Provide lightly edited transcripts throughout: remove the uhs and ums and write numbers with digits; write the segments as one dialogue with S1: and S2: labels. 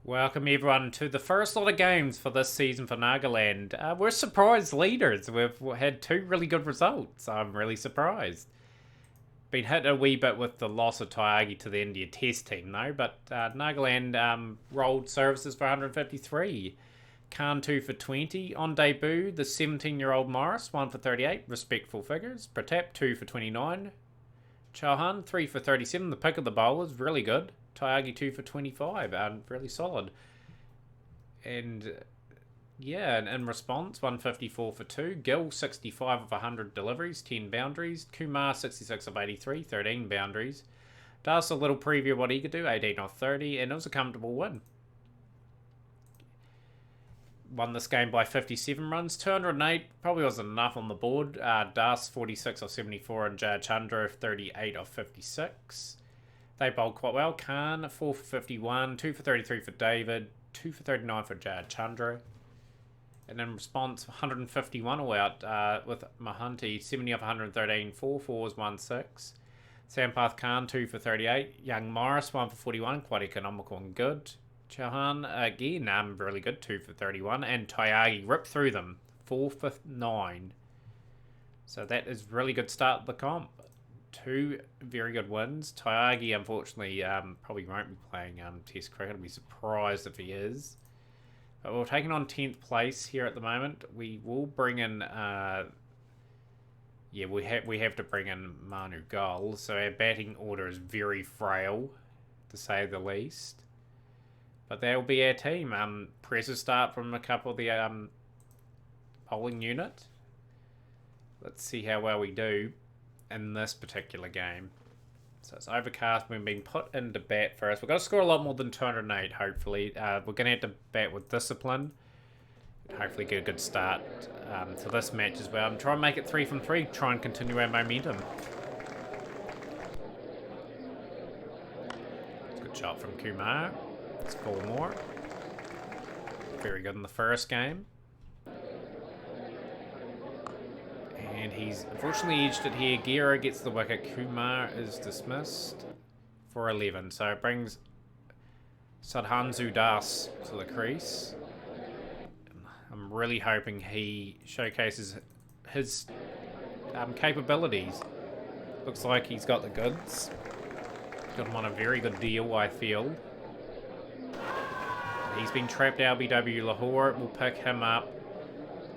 S1: Welcome everyone to the first lot of games for this season for Nagaland. We're surprise leaders. We've had two really good results. I'm really surprised. Been hit a wee bit with the loss of Tyagi to the India Test team though, but Nagaland rolled services for 153. Khan 2 for 20. On debut, the 17-year-old Morris 1 for 38. Respectful figures. Pratap 2 for 29. Chauhan 3 for 37. The pick of the bowlers, really good. Tyagi 2 for 25, really solid. And yeah, and in response, 154 for 2. Gill 65 of 100 deliveries, 10 boundaries. Kumar 66 of 83, 13 boundaries. Das a little preview of what he could do, 18 off 30, and it was a comfortable win. Won this game by 57 runs, 208, probably wasn't enough on the board. Das 46 off 74 and Jaya Chandra 38 off 56. They bowled quite well. Khan, 4 for 51, 2 for 33 for David, 2 for 39 for Jayad Chandra. And in response, 151 all out with Mahanti, 70 off 113, 4 fours, 1 6. Sampath Khan, 2 for 38. Young Morris, 1 for 41, quite economical and good. Chauhan, again, really good, 2 for 31. And Tyagi ripped through them, 4 for 9. So that is really good start of the comp. Two very good wins. Tyagi, unfortunately, probably won't be playing Test cricket. I'd be surprised if he is. But we're taking on 10th place here at the moment. We will bring in... we have to bring in Manu Gul. So our batting order is very frail, to say the least. But that will be our team. Pressure start from a couple of the bowling unit. Let's see how well we do in this particular game. So it's overcast. We've been put into bat first. We've got to score a lot more than 208, hopefully. We're going to have to bat with discipline. And hopefully get a good start to this match as well. I'm trying to make it 3 from 3. Try and continue our momentum. Good shot from Kumar. It's 4 more. Very good in the first game. And he's unfortunately edged it here. Gira gets the wicket. Kumar is dismissed for 11. So it brings Sadhanzu Das to the crease. I'm really hoping he showcases his capabilities. Looks like he's got the goods. Got him on a very good deal, I feel. He's been trapped LBW Lahore. We'll pick him up.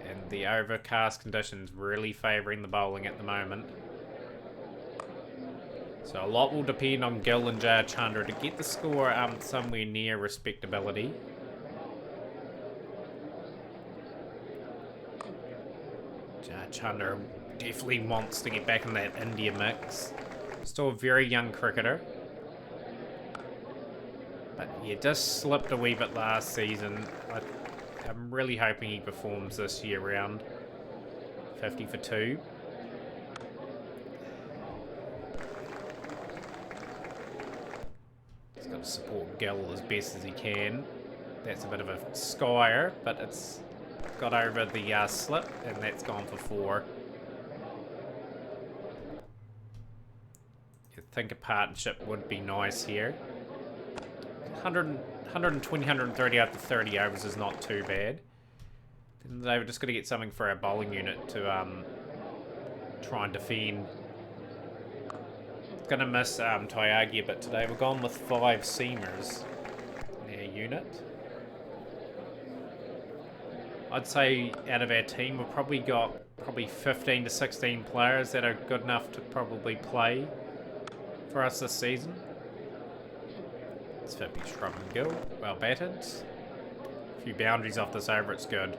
S1: And the overcast conditions really favouring the bowling at the moment. So a lot will depend on Gill and Jaya Chandra to get the score somewhere near respectability. Jaya Chandra definitely wants to get back in that India mix. Still a very young cricketer. But yeah, just slipped a wee bit last season. I'm really hoping he performs this year round. 50 for 2. He's got to support Gill as best as he can. That's a bit of a skyer, but it's got over the slip, and that's gone for 4. I think a partnership would be nice here. 120, 130 after 30 overs is not too bad. Then they were just going to get something for our bowling unit to try and defend. Going to miss Tyagi a bit today. We're gone with 5 seamers in our unit. I'd say out of our team we've probably got 15 to 16 players that are good enough to probably play for us this season. 50 Shrub and Gill, well batted. A few boundaries off this over, it's good.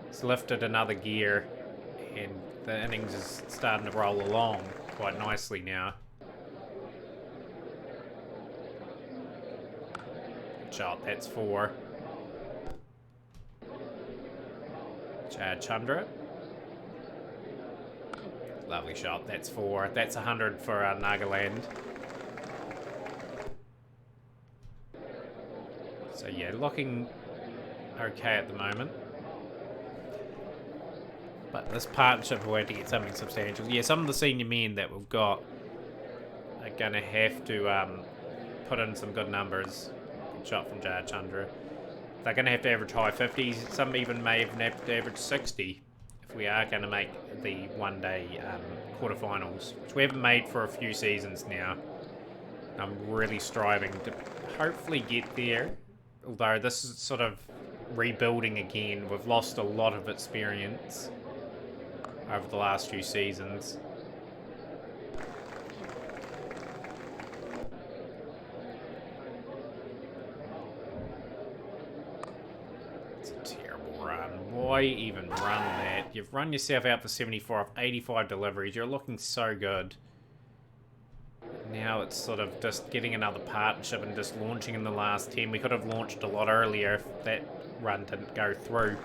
S1: It's lifted another gear and the innings is starting to roll along quite nicely now. Good shot, that's 4. Jayad Chandra. Lovely shot, that's 4. That's 100 for Nagaland. So yeah, looking okay at the moment. But this partnership will have to get something substantial. Yeah, some of the senior men that we've got are going to have to put in some good numbers. Good shot from Jaya Chandra. They're going to have to average high 50s. Some even may even have to average 60 if we are going to make the one-day quarterfinals, which we haven't made for a few seasons now. I'm really striving to hopefully get there. Although this is sort of rebuilding again. We've lost a lot of experience over the last few seasons. It's a terrible run. Why even run that? You've run yourself out for 74 off 85 deliveries. You're looking so good. Now it's sort of just getting another partnership and just launching in the last 10. We could have launched a lot earlier if that run didn't go through.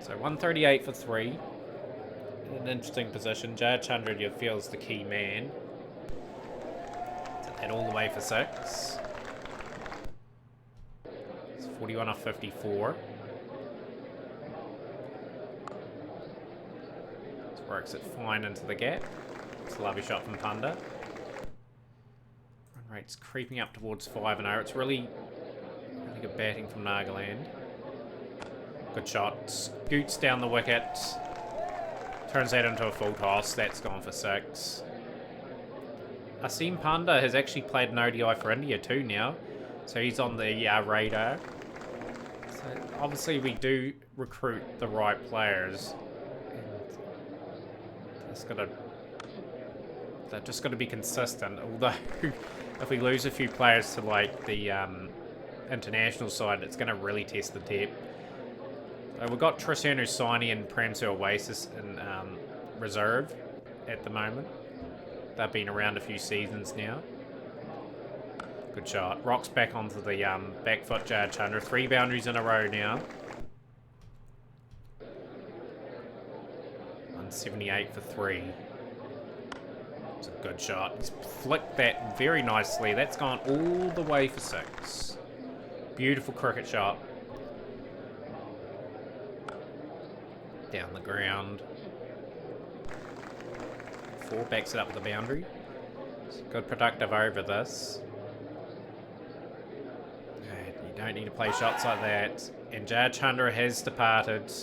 S1: So 138 for 3. In an interesting position. Jaya Chandra, you feel, is the key man. Set that all the way for 6. It's 41 off 54. Works it fine into the gap. It's a lovely shot from Panda. Run rate's creeping up towards 5-0. It's really good batting from Nagaland. Good shot. Scoots down the wicket. Turns that into a full toss. That's gone for 6. Asim Panda has actually played an ODI for India too now. So he's on the radar. So obviously we do recruit the right players. They're just got to be consistent. Although, if we lose a few players to like the international side, it's going to really test the depth. We've got Tristan Usaini and Pramsir Oasis in reserve at the moment. They've been around a few seasons now. Good shot. Rocks back onto the back foot, Jaya Chandra. 3 boundaries in a row now. 178 for 3. It's a good shot. He's flicked that very nicely. That's gone all the way for 6. Beautiful cricket shot. Down the ground. 4 backs it up with the boundary. It's good productive over this. You don't need to play shots like that. And Jaya Chandra has departed.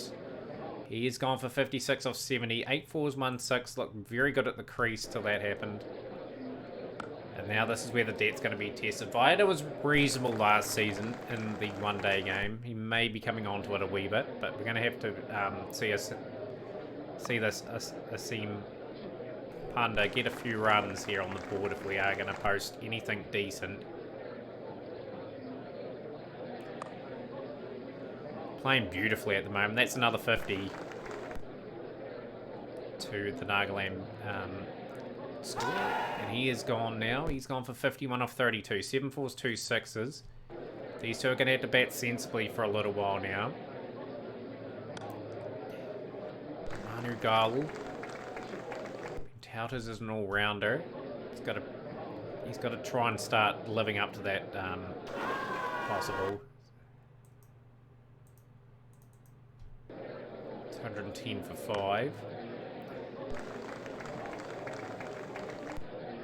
S1: He has gone for 56 off 70. 8 fours, 1 6. Looked very good at the crease till that happened. And now this is where the depth's going to be tested. Vaida was reasonable last season in the one-day game. He may be coming onto it a wee bit, but we're going to have to see this Asim Panda get a few runs here on the board if we are going to post anything decent. Playing beautifully at the moment. That's another 50 to the Nagaland score. And he is gone now. He's gone for 51 off 32. 7 fours, 2 sixes. These two are going to have to bat sensibly for a little while now. Manu Garl touted as an all-rounder. He's got to try and start living up to that possible. 110 for 5.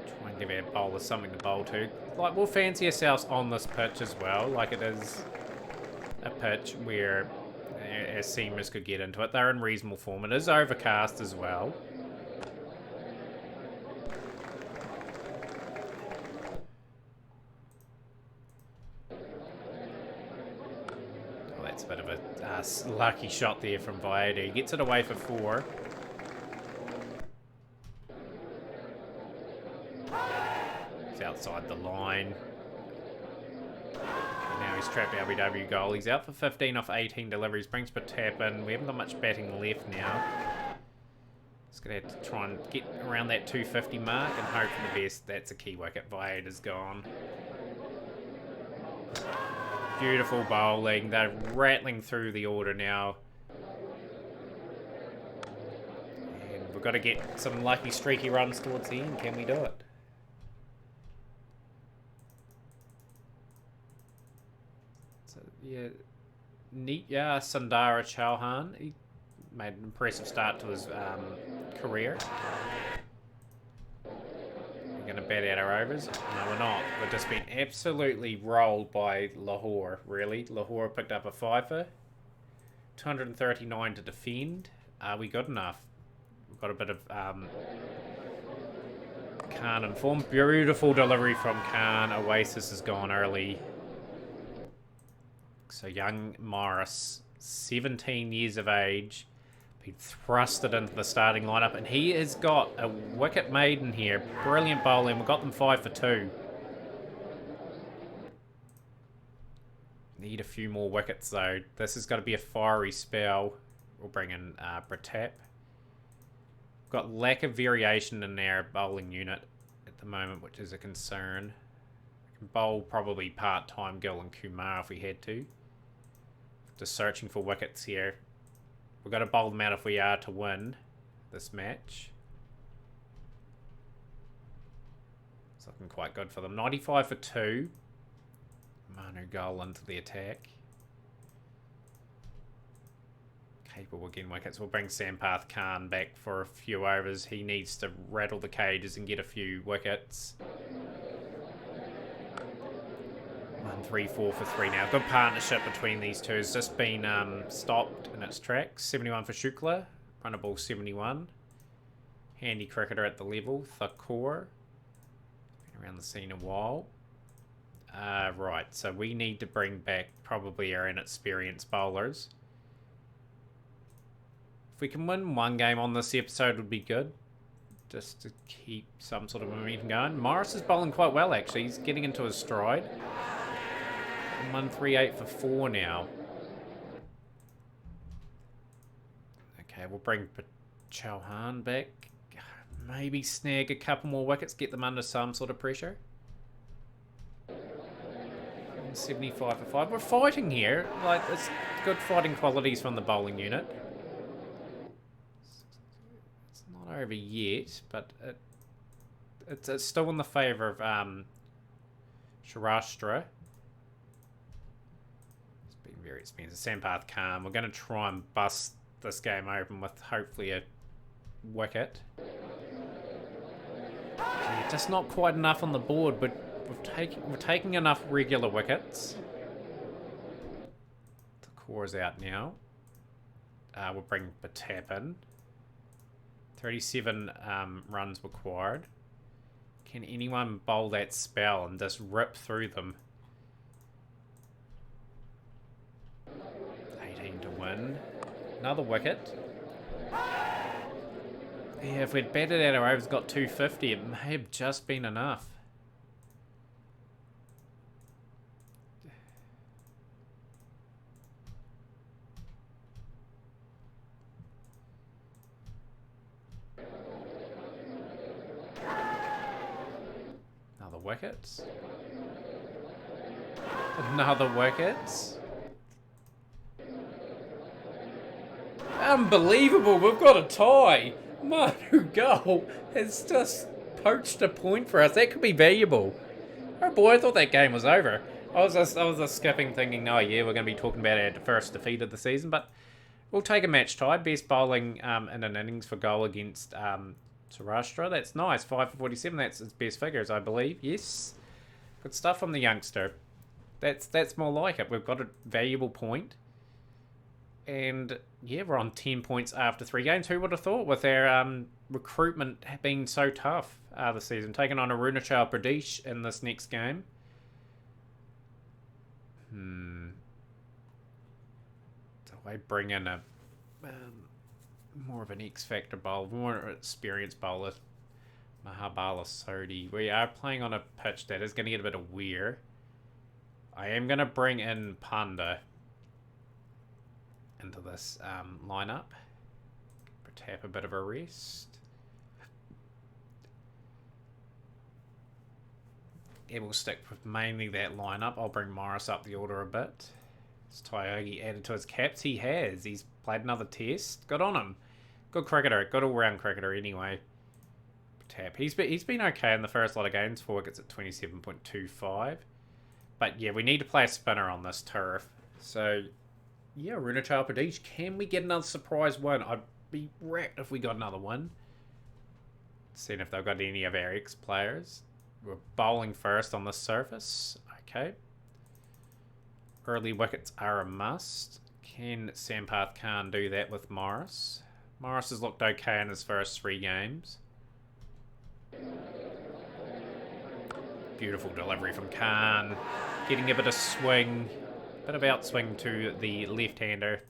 S1: Try and give our bowlers something to bowl to. Like, we'll fancy ourselves on this pitch as well. Like, it is a pitch where our seamers could get into it. They're in reasonable form. It is overcast as well. That's a bit of a lucky shot there from Vaida. He gets it away for 4. It's outside the line. And now he's trapped LBW goal. He's out for 15 off 18 deliveries. Brings Patap in. We haven't got much batting left now. Just going to have to try and get around that 250 mark and hope for the best. That's a key wicket. Vaida's gone. Beautiful bowling. They're rattling through the order now. And we've got to get some lucky streaky runs towards the end. Can we do it? So, yeah. Nitya Sundara Chauhan. He made an impressive start to his career. We're going to bad out our overs. No, we're not. We're just been absolutely rolled by Lahore, really. Lahore picked up a fifer. 239 to defend. Are we good enough? We've got a bit of Khan in form. Beautiful delivery from Khan. Oasis has gone early. So young Morris, 17 years of age, been thrusted into the starting lineup, and he has got a wicket maiden here. Brilliant bowling. We've got them 5 for 2. Need a few more wickets though. This is going to be a fiery spell. We'll bring in Pratap. Got lack of variation in our bowling unit at the moment, which is a concern. We can bowl probably part-time Gill and Kumar if we had to. Just searching for wickets here. We've got to bowl them out if we are to win this match. It's looking quite good for them. 95 for 2. Manu goal into the attack. Capable again wickets. We'll bring Sampath Khan back for a few overs. He needs to rattle the cages and get a few wickets. 1, 3, 4 for 3 now. Good partnership between these two. Has just been stopped in its tracks. 71 for Shukla. Runner ball 71. Handy cricketer at the level. Thakur. Been around the scene a while. Right, so we need to bring back probably our inexperienced bowlers. If we can win one game on this episode would be good. Just to keep some sort of momentum going. Morris is bowling quite well actually. He's getting into his stride. 138 for 4 now. Okay, we'll bring Chauhan back. Maybe snag a couple more wickets, get them under some sort of pressure. 75 for 5. We're fighting here. Like, it's good fighting qualities from the bowling unit. It's not over yet, but it's still in the favour of Sharashtra. It's been very expensive. Sampath Khan. We're going to try and bust this game open with hopefully a wicket. Yeah, just not quite enough on the board, but we're taking enough regular wickets. The core is out now. We'll bring Pratap in. 37 runs required. Can anyone bowl that spell and just rip through them? 18 to win. Another wicket. Yeah, if we'd batted out our overs, got 250, it may have just been enough. Another wicket. Another wicket. Unbelievable, we've got a tie. Manu goal has just poached a point for us. That could be valuable. Oh boy, I thought that game was over. I was just skipping thinking, oh yeah, we're going to be talking about our first defeat of the season, but we'll take a match tie. Best bowling in an innings for goal against Saurashtra. That's nice. 5 for 47. That's his best figures, I believe. Yes. Good stuff from the youngster. That's more like it. We've got a valuable point. And yeah, we're on 10 points after 3 games. Who would have thought with our recruitment being so tough this season? Taking on Arunachal Pradesh in this next game. Do I bring in a more of an X-Factor bowler, more experienced bowler? Mahabala Sodhi. We are playing on a pitch that is going to get a bit of wear. I am going to bring in Panda into this lineup. Tap a bit of a rest. Yeah, we'll stick with mainly that lineup. I'll bring Morris up the order a bit. Is Tyogi added to his caps? He has. He's played another test. Good on him. Good cricketer. Good all-round cricketer anyway. Tap. He's been okay in the first lot of games. 4 wickets at 27.25. But yeah, we need to play a spinner on this turf. So yeah, Arunachal Pradesh. Can we get another surprise win? I'd be wrecked if we got another one. Seeing if they've got any of our ex-players. we're bowling first on the surface. Okay. Early wickets are a must. Can Sampath Khan do that with Morris? Morris has looked okay in his first 3 games. Beautiful delivery from Khan. Getting a bit of swing. Bit of outswing to the left-hander.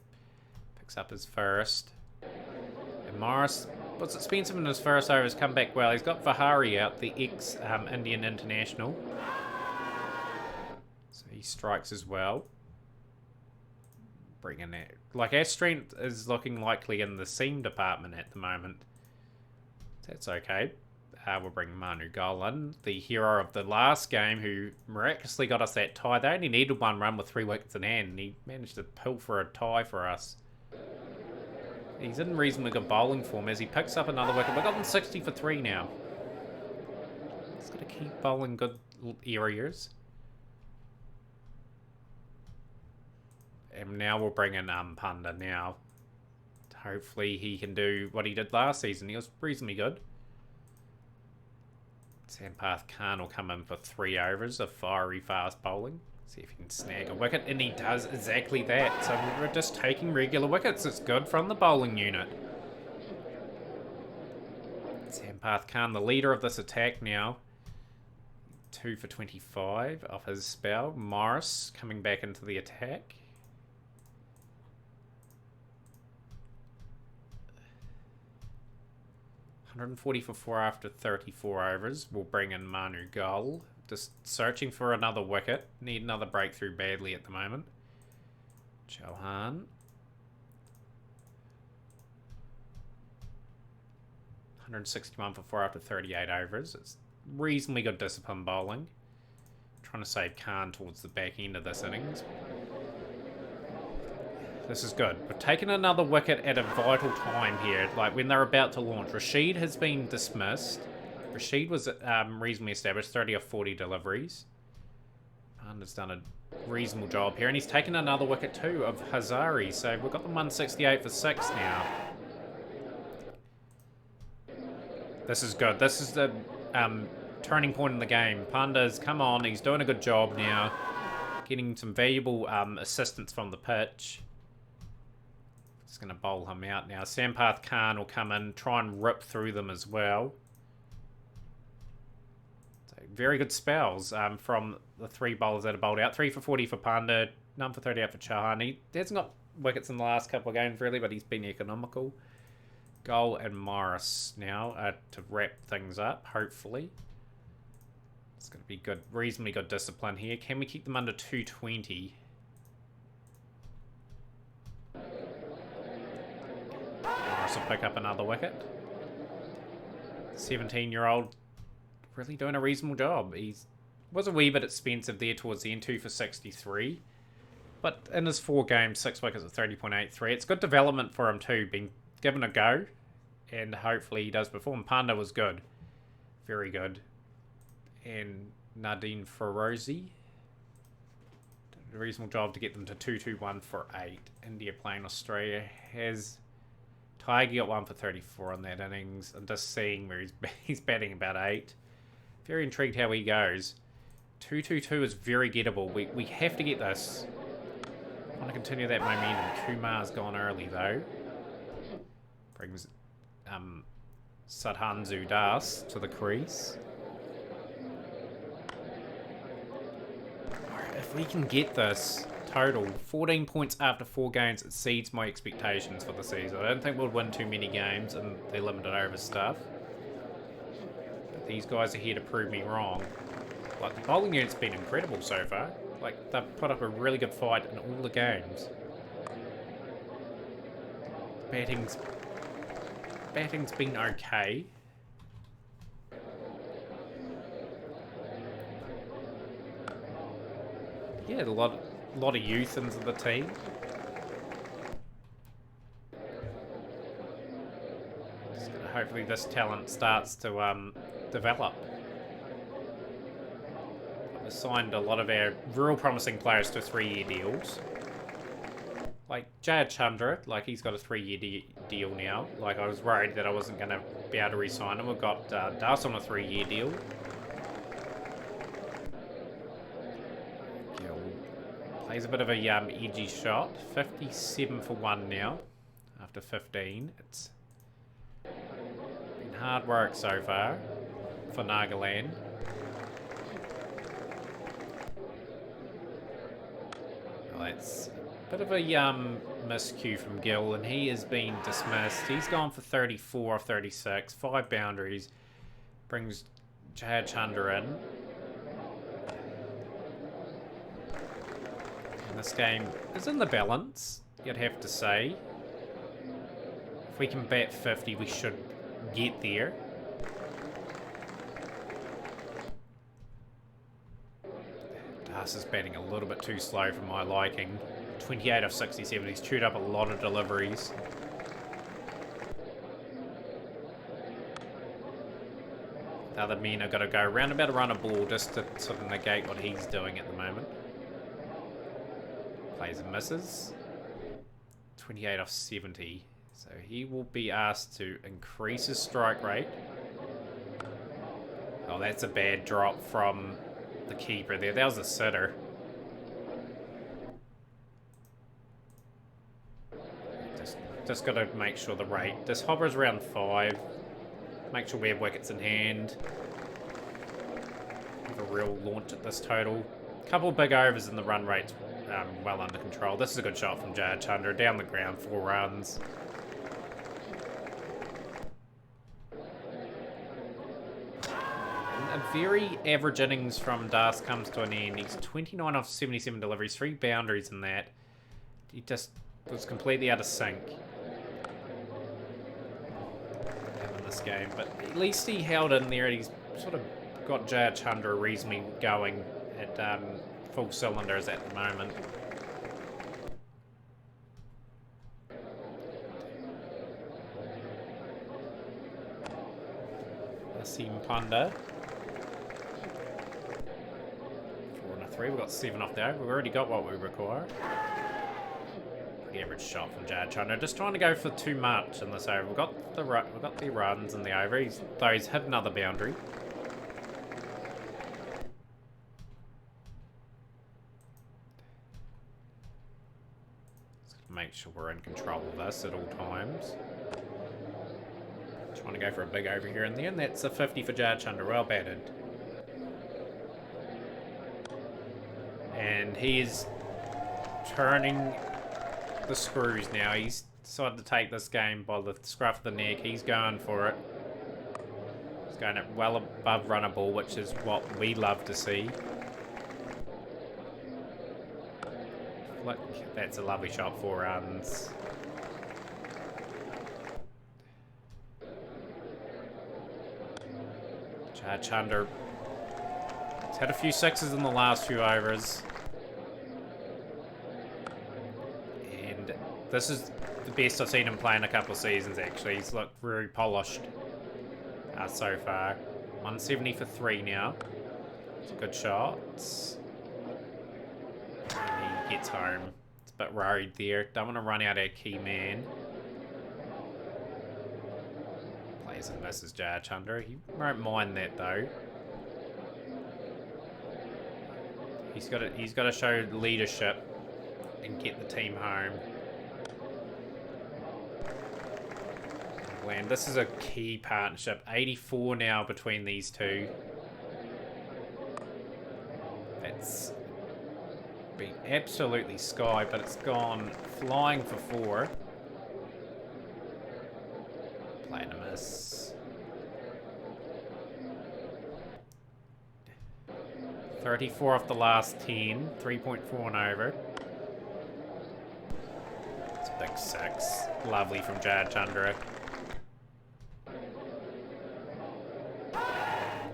S1: Picks up his first. And Morris was expensive in his first over. Has come back well. He's got Vihari out, the ex-Indian international. So he strikes as well. Bringing it. Like, our strength is looking likely in the seam department at the moment. That's okay. We'll bring Manu Gol in, the hero of the last game, who miraculously got us that tie. They only needed 1 run with 3 wickets in hand, and he managed to pull for a tie for us. He's in reasonably good bowling form as he picks up another wicket. We've got them 60 for 3 now. He's got to keep bowling good areas. And now we'll bring in Panda now. Hopefully he can do what he did last season. He was reasonably good. Sampath Khan will come in for 3 overs of fiery fast bowling. See if he can snag a wicket. And he does exactly that. So we're just taking regular wickets. It's good from the bowling unit. Sampath Khan, the leader of this attack now. 2 for 25 off his spell. Morris coming back into the attack. 140 for 4 after 34 overs. We'll bring in Manu Gol. Just searching for another wicket. Need another breakthrough badly at the moment. Chauhan. 161 for 4 after 38 overs. It's reasonably good discipline bowling. Trying to save Khan towards the back end of this innings. This is good. We're taking another wicket at a vital time here, like when they're about to launch. Rashid has been dismissed. Rashid was reasonably established, 30 of 40 deliveries. Panda's done a reasonable job here, and he's taken another wicket too of Hazari, so we've got them 168 for 6 now. This is good. This is the turning point in the game. Panda's come on, he's doing a good job now. Getting some valuable assistance from the pitch. Just going to bowl him out now. Sampath Khan will come in, try and rip through them as well. So very good spells from the 3 bowlers that are bowled out. 3 for 40 for Panda, none for 38 for Chauhan. He hasn't got wickets in the last couple of games really, but he's been economical. Gol and Morris now to wrap things up, hopefully. It's going to be good, reasonably good discipline here. Can we keep them under 220? Morris will pick up another wicket. 17-year-old really doing a reasonable job. He was a wee bit expensive there towards the end, 2 for 63. But in his 4 games, 6 wickets at 30.83. It's good development for him too, being given a go. And hopefully he does perform. Panda was good. Very good. And Nadine Ferozi did a reasonable job to get them to 221 for 8. India playing Australia has... Tiger got 1 for 34 on that innings. I'm just seeing where he's batting about 8. Very intrigued how he goes. 222 is very gettable. We have to get this. I want to continue that momentum. Kumar's gone early though. Brings Sadhanzu Das to the crease. If we can get this total, 14 points after 4 games exceeds my expectations for the season. I don't think we'll win too many games in the limited over stuff. But these guys are here to prove me wrong. Like, the bowling unit's been incredible so far. Like, they've put up a really good fight in all the games. Batting's been okay. Yeah, a lot of youth into the team. Hopefully this talent starts to develop. We've signed a lot of our real promising players to 3-year deals. Like Jayad Chandra, like he's got a 3-year deal now. Like I was worried that I wasn't going to be able to re-sign him. We've got Das on a 3-year deal. Plays a bit of a edgy shot. 57 for 1 now. After 15. It's been hard work so far for Nagaland. Well, that's a bit of a miscue from Gill, and he has been dismissed. He's gone for 34 of 36. 5 boundaries. Brings Jayad Chandra in. And this game is in the balance, you'd have to say. If we can bat 50, we should get there. Das is batting a little bit too slow for my liking. 28 of 67. He's chewed up a lot of deliveries. The other men have got to go round about a run a ball just to sort of negate what he's doing at the moment. Plays and misses. 28 off 70. So he will be asked to increase his strike rate. Oh, that's a bad drop from the keeper there. That was a sitter. Just got to make sure the rate. This hovers around 5. Make sure we have wickets in hand. Have a real launch at this total. Couple big overs and the run rate's well under control. This is a good shot from Jayad Chandra. Down the ground, 4 runs. A very average innings from Das comes to an end. He's 29 off 77 deliveries, 3 boundaries in that. He just was completely out of sync in this game, but at least he held in there and he's sort of got Jayad Chandra reasonably going at full cylinders at the moment. Asim Panda. 4 and a 3. We've got 7 off there. We've already got what we require. Pretty average shot from Jayad Chandra. Just trying to go for too much in this over. We've got the runs in the over. He's hit another boundary. Make sure we're in control of this at all times. Trying to go for a big over here and there, and that's a 50 for Jayad Chandra. Well batted. And he is turning the screws now. He's decided to take this game by the scruff of the neck. He's going for it. He's going at well above runnable, which is what we love to see. Look, that's a lovely shot, 4 runs. Jayad Chandra has had a few 6s in the last few overs. And this is the best I've seen him play in a couple of seasons, actually. He's looked very polished so far. 170 for 3 now. It's a good shot. He gets home. It's a bit worried there. Don't want to run out our key man. Plays and misses Jayad Chandra. He won't mind that though. He's got to show leadership and get the team home. And this is a key partnership. 84 now between these two. That's been absolutely sky, but it's gone flying for 4. Play and a miss. 34 off the last 10. 3.4 and over. It's a big 6. Lovely from Jayad Chandra.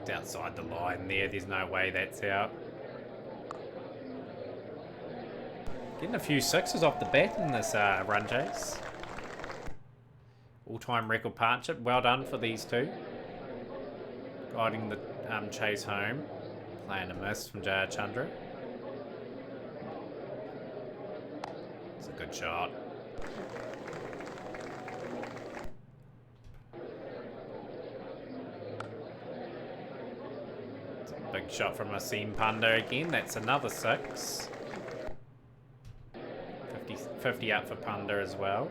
S1: It's outside the line there. There's no way that's out. Getting a few 6s off the bat in this run chase. All-time record partnership. Well done for these two. Guiding the chase home. Playing a miss from Jayad Chandra. It's a good shot. It's a big shot from Asim Panda again. That's another 6. 50 up for Panda as well.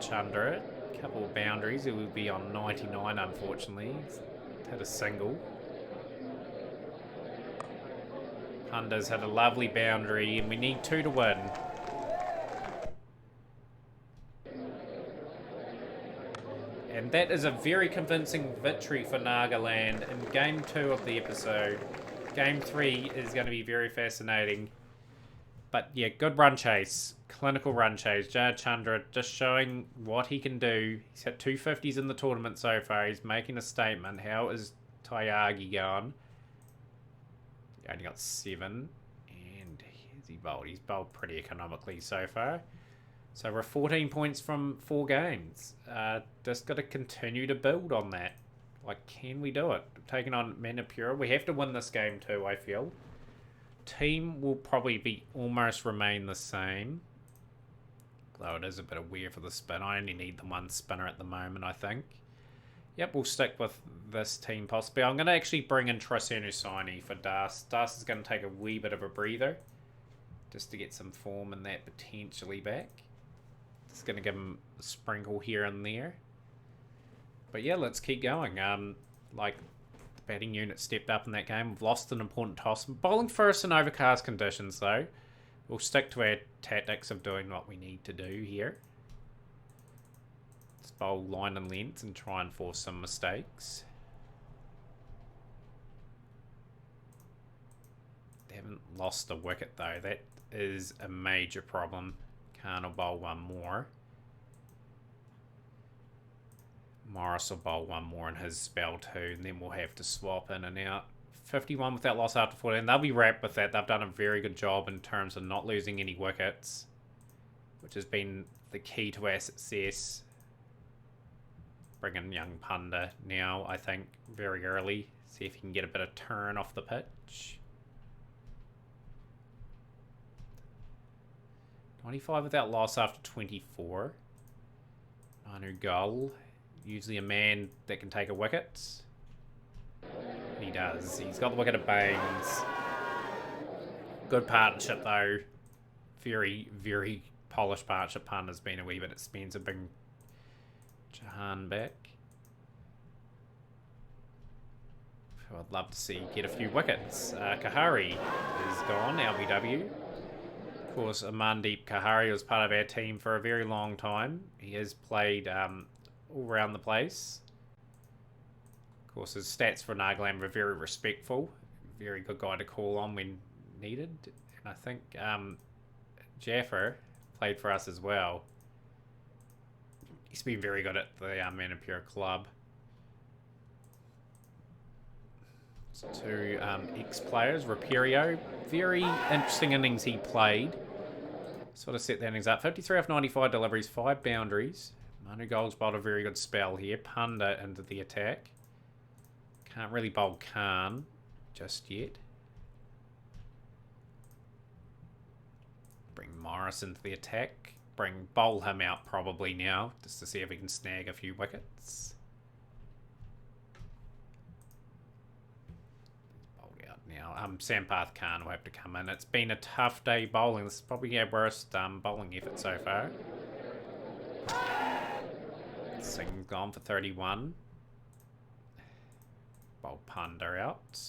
S1: Chandra, a couple of boundaries. It will be on 99, unfortunately. He's had a single. Panda's had a lovely boundary, and we need 2 to win. And that is a very convincing victory for Nagaland in Game 2 of the episode. Game 3 is going to be very fascinating. But yeah, good run chase. Clinical run chase. Jad Chandra just showing what he can do. He's had 250s in the tournament so far. He's making a statement. How is Tyagi going? He only got 7. And here's he bowled. He's bowled pretty economically so far. So we're 14 points from 4 games. Just got to continue to build on that. Like, can we do it? Taking on Manipura. We have to win this game too, I feel. Team will probably remain the same. Though it is a bit of weird for the spin. I only need the 1 spinner at the moment, I think. Yep, we'll stick with this team possibly. I'm going to actually bring in Trisenu Saini for Das. Das is going to take a wee bit of a breather. Just to get some form in that potentially back. Just going to give him a sprinkle here and there. But yeah, let's keep going. Like, the batting unit stepped up in that game. We've lost an important toss. Bowling first in overcast conditions, though. We'll stick to our tactics of doing what we need to do here. Let's bowl line and lengths and try and force some mistakes. They haven't lost a wicket, though. That is a major problem. Khan bowl 1 more. Morris will bowl 1 more in his spell too, and then we'll have to swap in and out. 51 without loss after 14. They'll be wrapped with that. They've done a very good job in terms of not losing any wickets, which has been the key to our success. Bring in young Panda now, I think, very early. See if he can get a bit of turn off the pitch. 25 without loss after 24. Manu Gull. Usually a man that can take a wicket. He does. He's got the wicket of Baines. Good partnership though. Very, very polished partnership. Panda's been a wee bit expensive. Bring Jahan back. Who I'd love to see get a few wickets. Kahari is gone, LBW. Of course, Amandeep Kahari was part of our team for a very long time. He has played all around the place. Of course, his stats for Nagaland were very respectful. Very good guy to call on when needed. And I think Jaffer played for us as well. He's been very good at the Manipura club. So 2 ex-players. Rapirio, very interesting innings he played. Sort of set the innings up. 53 off 95 deliveries, 5 boundaries. Manu Gold's bowled a very good spell here. Panda into the attack. Can't really bowl Khan just yet. Bring Morris into the attack. Bowl him out probably now, just to see if he can snag a few wickets. Bowled out now. Sampath Khan will have to come in. It's been a tough day bowling. This is probably our worst bowling effort so far. Singh's gone for 31. Bowl Panda out.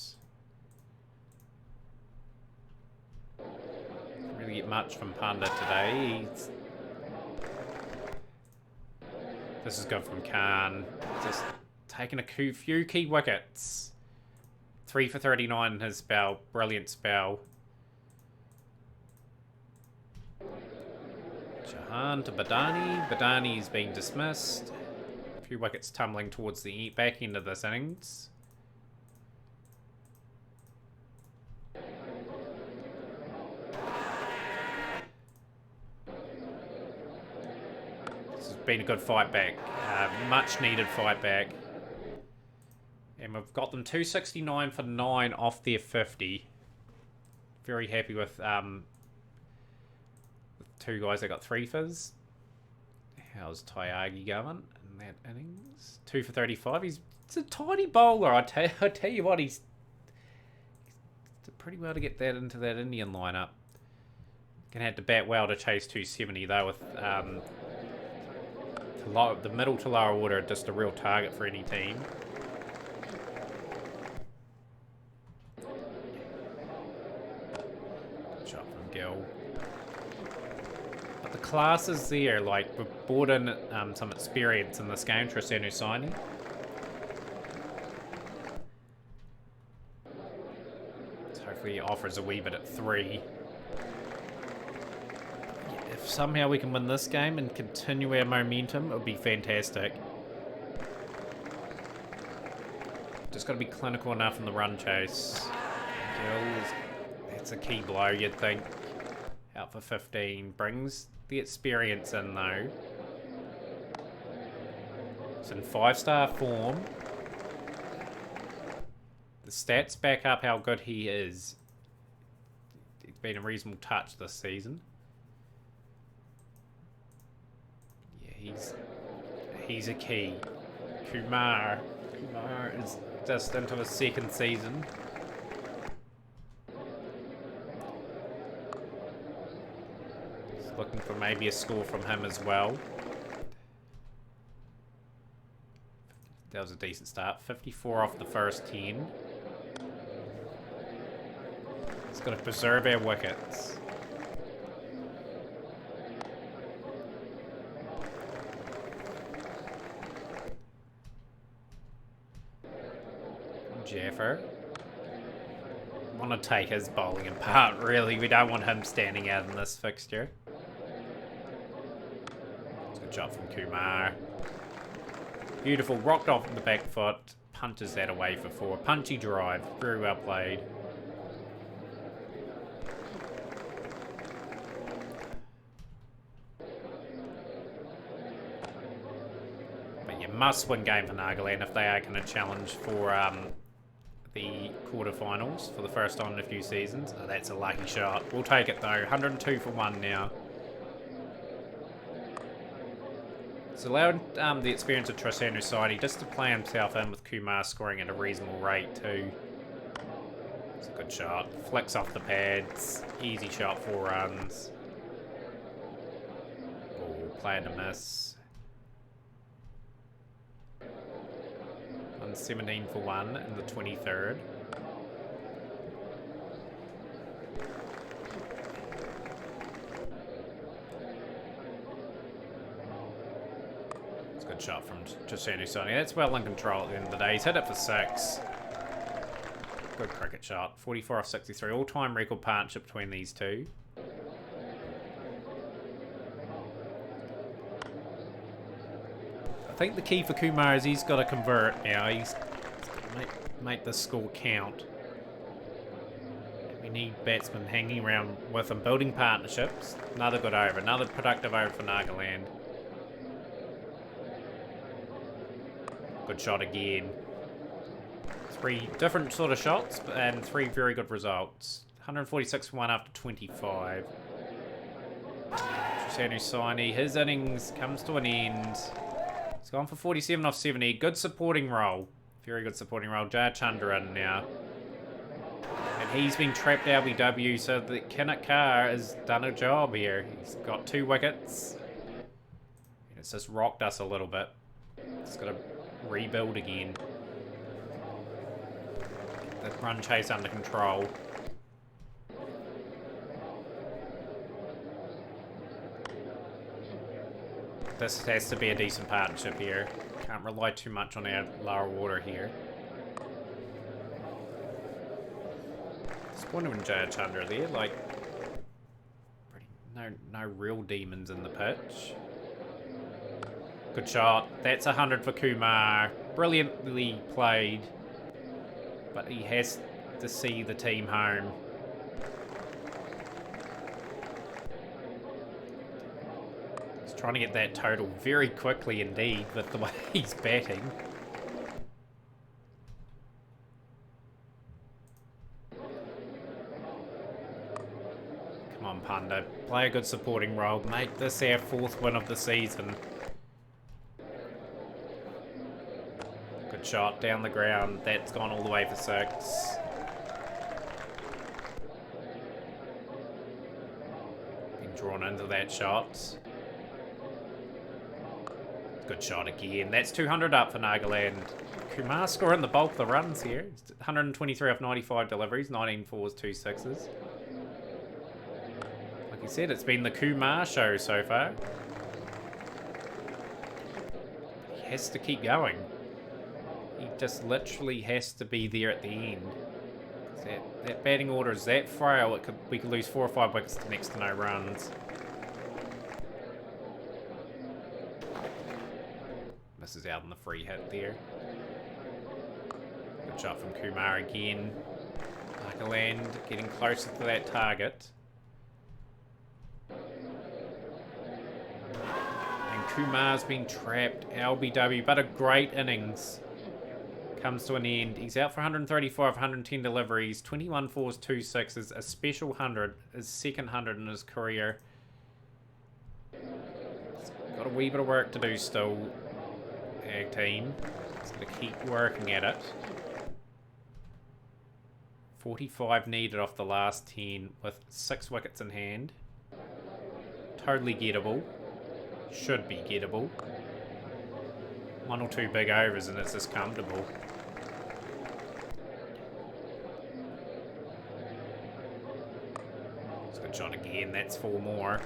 S1: Didn't really get much from Panda today. This is good from Khan. Just taking a few key wickets. 3 for 39 in his spell. Brilliant spell. Jahan to Badani. Badani's been dismissed. A few wickets tumbling towards the back end of this innings. This has been a good fight back. Much needed fight back. And we've got them 269 for 9 off their 50. Very happy with 2 guys that got 3 fizz. How's Tyagi going in that innings? 2 for 35. He's a tiny bowler. I tell you what, he's did pretty well to get that into that Indian lineup. Gonna have to bat well to chase 270 though, with the middle to lower order just a real target for any team. Shot from Gill. But the class is there, like we've brought in some experience in this game, Tristan Usaini. So hopefully he offers a wee bit at 3. If somehow we can win this game and continue our momentum, it would be fantastic. Just got to be clinical enough in the run chase. That's a key blow, you'd think. Out for 15. Brings the experience in, though. It's in 5-star form. The stats back up how good he is. He's been a reasonable touch this season. He's a key. Kumar is just into his 2nd season. He's looking for maybe a score from him as well. That was a decent start. 54 off the first 10. He's got to preserve our wickets. Jaffer. Want to take his bowling apart, really. We don't want him standing out in this fixture. Good shot from Kumar. Beautiful. Rocked off the back foot. Punches that away for 4. Punchy drive. Very well played. But you must win game for Nagaland if they are going to challenge for the quarterfinals for the first time in a few seasons. Oh, that's a lucky shot. We'll take it though. 102 for 1 now. It's allowed the experience of Tristan Usaini just to play himself in with Kumar scoring at a reasonable rate too. It's a good shot. Flicks off the pads. Easy shot, 4 runs. Oh, playing to miss. 17 for 1 in the 23rd. It's a good shot from Tristan Usaini. That's well in control at the end of the day. He's hit it for 6. Good cricket shot. 44 off 63. All-time record partnership between these two. I think the key for Kumar is he's got to convert now. He's got to make this score count. We need batsmen hanging around with him, building partnerships. Another good over, another productive over for Nagaland. Good shot again. 3 different sort of shots and 3 very good results. 146 for 1 after 25. Tristan Usaini, his innings comes to an end. He's gone for 47 off 70. Good supporting role. Very good supporting role. Jaya Chandra in now. And he's been trapped LBW, so the Kinnock has done a job here. He's got 2 wickets. And it's just rocked us a little bit. It's got to rebuild again. Get the run chase under control. This has to be a decent partnership here. Can't rely too much on our lower water here. Disappointed in Jaya Chandra there, like no real demons in the pitch. Good shot. That's 100 for Kumar. Brilliantly played. But he has to see the team home. Trying to get that total very quickly indeed with the way he's batting. Come on, Panda. Play a good supporting role. Make this our 4th win of the season. Good shot down the ground. That's gone all the way for 6. drawn into that shot. Good shot again. That's 200 up for Nagaland. Kumar scoring the bulk of the runs here. 123 off 95 deliveries, 19 fours, 2 sixes. Like I said, it's been the Kumar show so far. He has to keep going. He just literally has to be there at the end. That batting order is that frail, we could lose 4 or 5 wickets to next to no runs. Misses out on the free hit there. Good shot from Kumar again. Nagaland getting closer to that target. And Kumar's been trapped. LBW, but a great innings. Comes to an end. He's out for 135, 110 deliveries, 21 fours, 2 sixes, a special 100, his second 100 in his career. He's got a wee bit of work to do still, Ag team. He's going to keep working at it. 45 needed off the last 10 with 6 wickets in hand. Totally gettable. Should be gettable. 1 or 2 big overs and it's just comfortable. It's a good shot again. That's 4 more.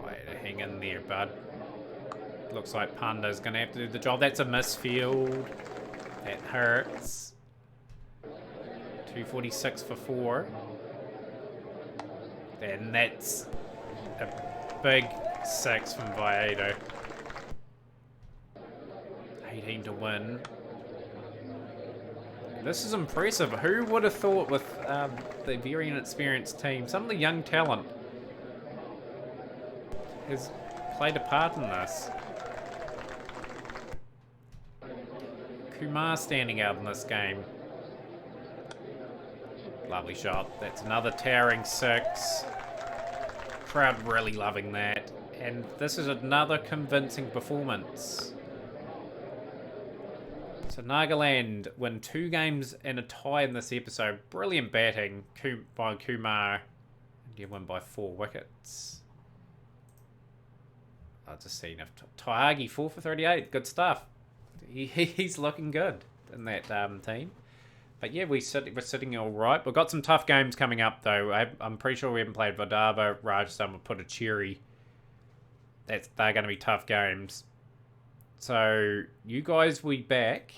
S1: Way to hang in there, bud. Looks like Panda's going to have to do the job. That's a misfield. That hurts. 246 for 4. And that's a big 6 from Viedo. 18 to win. This is impressive. Who would have thought with the very inexperienced team, some of the young talent has played a part in this. Kumar standing out in this game. Lovely shot. That's another towering 6. Crowd really loving that. And this is another convincing performance. So Nagaland win 2 games and a tie in this episode. Brilliant batting by Kumar. India win by 4 wickets. I've just seen if Taihagi 4 for 38. Good stuff. He's looking good in that team. But yeah, we're sitting all right. We've got some tough games coming up, though. I'm pretty sure we haven't played Vidarbha, Rajasthan, or Puducherry. They're going to be tough games. So you guys will be back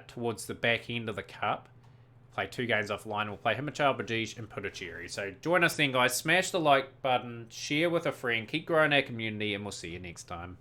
S1: towards the back end of the Cup. Play 2 games offline. We'll play Himachal Pradesh and Puducherry. So join us then, guys. Smash the like button. Share with a friend. Keep growing our community, and we'll see you next time.